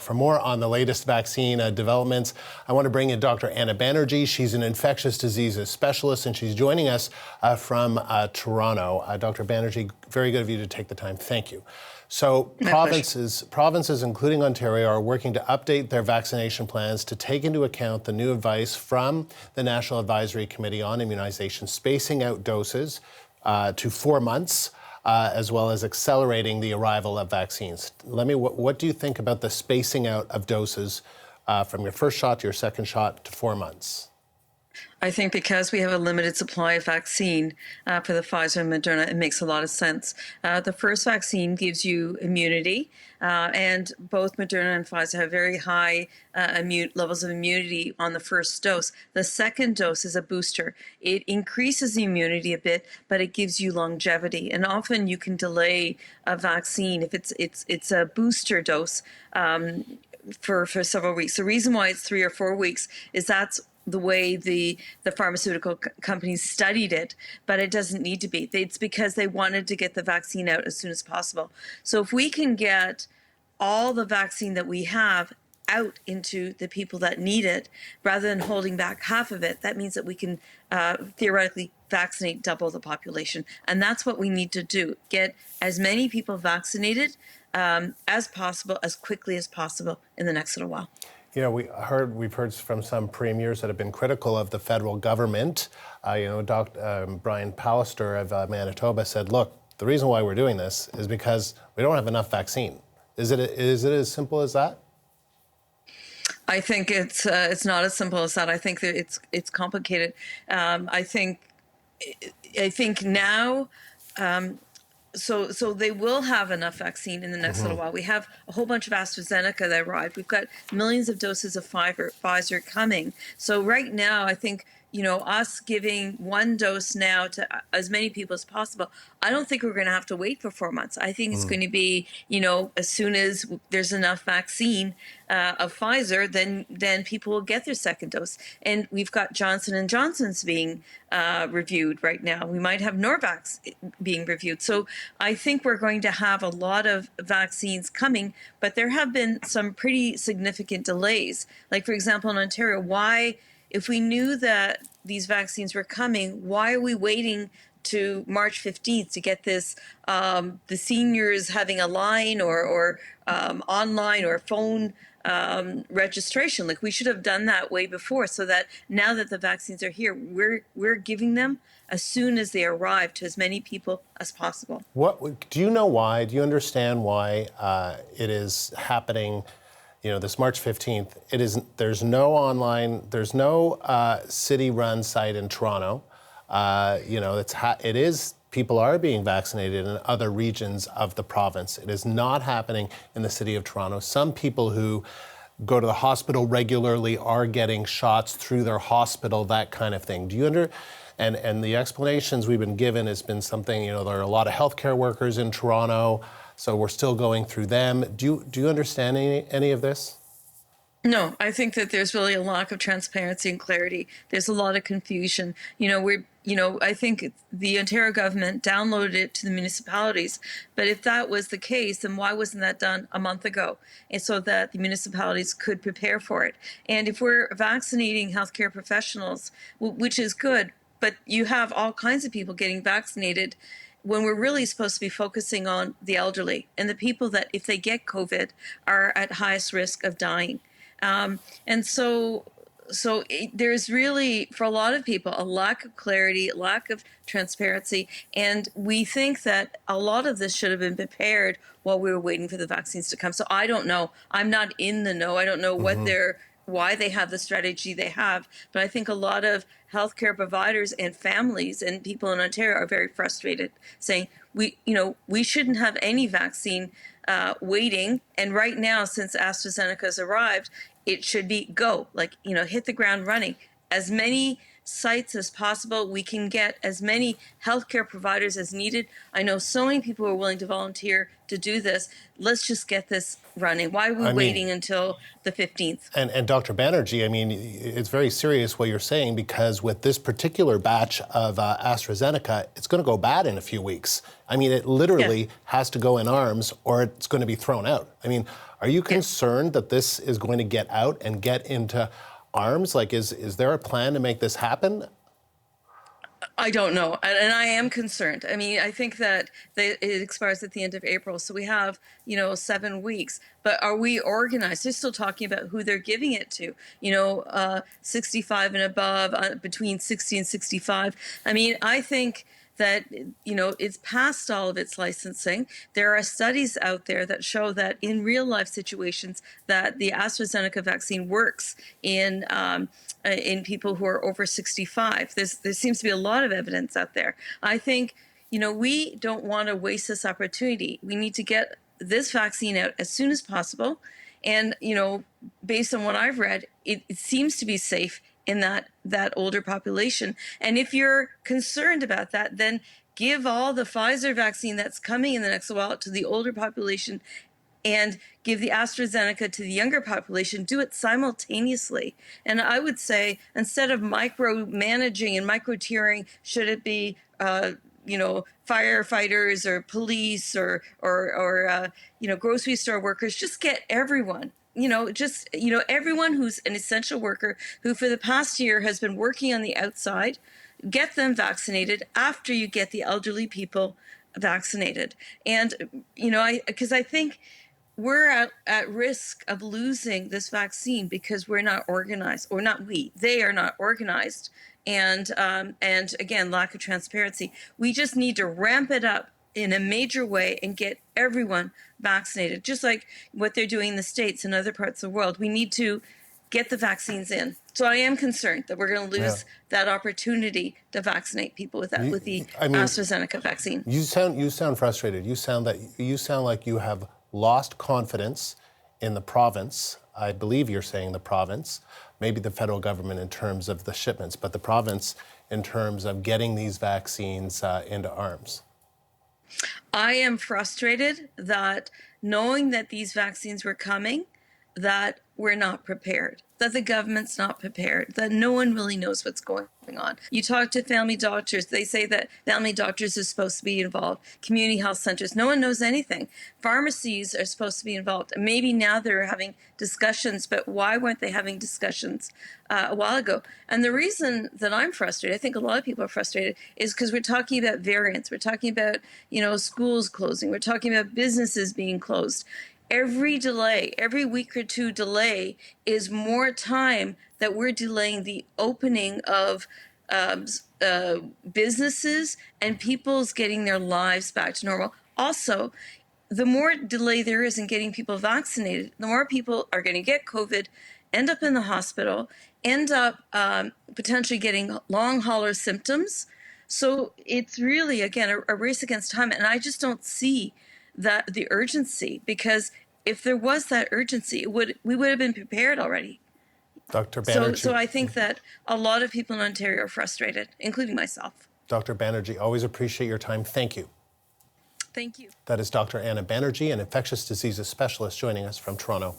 For more on the latest vaccine developments, I want to bring in Dr. Anna Banerji. She's an infectious diseases specialist, and she's joining us from Toronto. Dr. Banerji, very good of you to take the time. Thank you. So provinces, including Ontario, are working to update their vaccination plans to take into account the new advice from the National Advisory Committee on Immunization, spacing out doses to 4 months. As well as accelerating the arrival of vaccines. What do you think about the spacing out of doses from your first shot to your second shot to 4 months? I think because we have a limited supply of vaccine for the Pfizer and Moderna, it makes a lot of sense. The first vaccine gives you immunity, and both Moderna and Pfizer have very high levels of immunity on the first dose. The second dose is a booster. It increases the immunity a bit, but it gives you longevity. And often you can delay a vaccine if it's a booster dose for several weeks. The reason why it's 3 or 4 weeks is that's the way the pharmaceutical companies studied it, but it doesn't need to be. It's because they wanted to get the vaccine out as soon as possible. So if we can get all the vaccine that we have out into the people that need it, rather than holding back half of it, that means that we can theoretically vaccinate double the population. And that's what we need to do, get as many people vaccinated as possible, as quickly as possible in the next little while. You know, we've heard from some premiers that have been critical of the federal government. Dr. Brian Pallister of Manitoba said, look, the reason why we're doing this is because we don't have enough vaccine. Is it as simple as that? I think it's not as simple as that. I think that it's complicated. I think now. So they will have enough vaccine in the next little while. We have a whole bunch of AstraZeneca that arrived. We've got millions of doses of Pfizer coming. So right now, I think, us giving 1 dose now to as many people as possible, I don't think we're going to have to wait for 4 months. I think it's going to be, as soon as there's enough vaccine of Pfizer, then people will get their second dose. And we've got Johnson & Johnson's being reviewed right now. We might have Norvax being reviewed. So I think we're going to have a lot of vaccines coming, but there have been some pretty significant delays. Like, for example, in Ontario, if we knew that these vaccines were coming, why are we waiting to March 15th to get this, the seniors having a line or online or phone registration? Like, we should have done that way before, so that now that the vaccines are here, we're giving them as soon as they arrive to as many people as possible. What do you know why? Do you understand why it is happening? This March 15th, there's no online, there's no city-run site in Toronto. People are being vaccinated in other regions of the province. It is not happening in the city of Toronto. Some people who go to the hospital regularly are getting shots through their hospital, that kind of thing. Do you and the explanations we've been given has been something, there are a lot of healthcare workers in Toronto, so we're still going through them. Do you understand any of this? No, I think that there's really a lack of transparency and clarity. There's a lot of confusion. I think the Ontario government downloaded it to the municipalities, but if that was the case, then why wasn't that done a month ago? And so that the municipalities could prepare for it. And if we're vaccinating healthcare professionals, which is good, but you have all kinds of people getting vaccinated when we're really supposed to be focusing on the elderly and the people that, if they get COVID, are at highest risk of dying. There's really, for a lot of people, a lack of clarity, a lack of transparency, and we think that a lot of this should have been prepared while we were waiting for the vaccines to come. So I don't know. I'm not in the know. I don't know why they have the strategy they have, but I think a lot of healthcare providers and families and people in Ontario are very frustrated, saying we shouldn't have any vaccine waiting. And right now, since AstraZeneca has arrived, it should be go, hit the ground running. As many sites as possible. We can get as many healthcare providers as needed. I know so many people are willing to volunteer to do this. Let's just get this running. Why are we waiting until the 15th? And Dr. Banerji, I mean, it's very serious what you're saying, because with this particular batch of AstraZeneca, it's going to go bad in a few weeks. I mean, it literally has to go in arms or it's going to be thrown out. I mean, Are you concerned that this is going to get out and get into arms? Like, is there a plan to make this happen? I don't know, and I am concerned. I mean, I think that it expires at the end of April, so we have 7 weeks. But are we organized? They're still talking about who they're giving it to. 65 and above, between 60 and 65. I mean, I think that it's past all of its licensing. There are studies out there that show that in real life situations that the AstraZeneca vaccine works in people who are over 65. There seems to be a lot of evidence out there. I think we don't want to waste this opportunity. We need to get this vaccine out as soon as possible, and based on what I've read, it seems to be safe in that older population. And if you're concerned about that, then give all the Pfizer vaccine that's coming in the next while to the older population and give the AstraZeneca to the younger population. Do it simultaneously. And I would say, instead of micromanaging and micro-tiering, should it be firefighters or police or grocery store workers, just get everyone. Everyone who's an essential worker who for the past year has been working on the outside, get them vaccinated after you get the elderly people vaccinated. And, because I think we're at risk of losing this vaccine because we're not organized, or not we, they are not organized. And again, lack of transparency. We just need to ramp it up in a major way and get everyone vaccinated, just like what they're doing in the States and other parts of the world. We need to get the vaccines in. So I am concerned that we're going to lose that opportunity to vaccinate people with the AstraZeneca vaccine. You sound frustrated. You sound like you have lost confidence in the province. I believe you're saying the province, maybe the federal government in terms of the shipments, but the province in terms of getting these vaccines into arms. I am frustrated that knowing that these vaccines were coming, that we're not prepared, that the government's not prepared, that no one really knows what's going on. You talk to family doctors, they say that family doctors are supposed to be involved, community health centers, no one knows anything. Pharmacies are supposed to be involved. Maybe now they're having discussions, but why weren't they having discussions a while ago? And the reason that I'm frustrated, I think a lot of people are frustrated, is because we're talking about variants. We're talking about, schools closing. We're talking about businesses being closed. Every delay, every week or two delay is more time that we're delaying the opening of businesses and people's getting their lives back to normal. Also, the more delay there is in getting people vaccinated, the more people are going to get COVID, end up in the hospital, end up potentially getting long hauler symptoms. So it's really, again, a race against time. And I just don't see the urgency, because if there was that urgency, we would have been prepared already. Dr. Banerji. So I think that a lot of people in Ontario are frustrated, including myself. Dr. Banerji, always appreciate your time. Thank you. Thank you. That is Dr. Anna Banerji, an infectious diseases specialist, joining us from Toronto.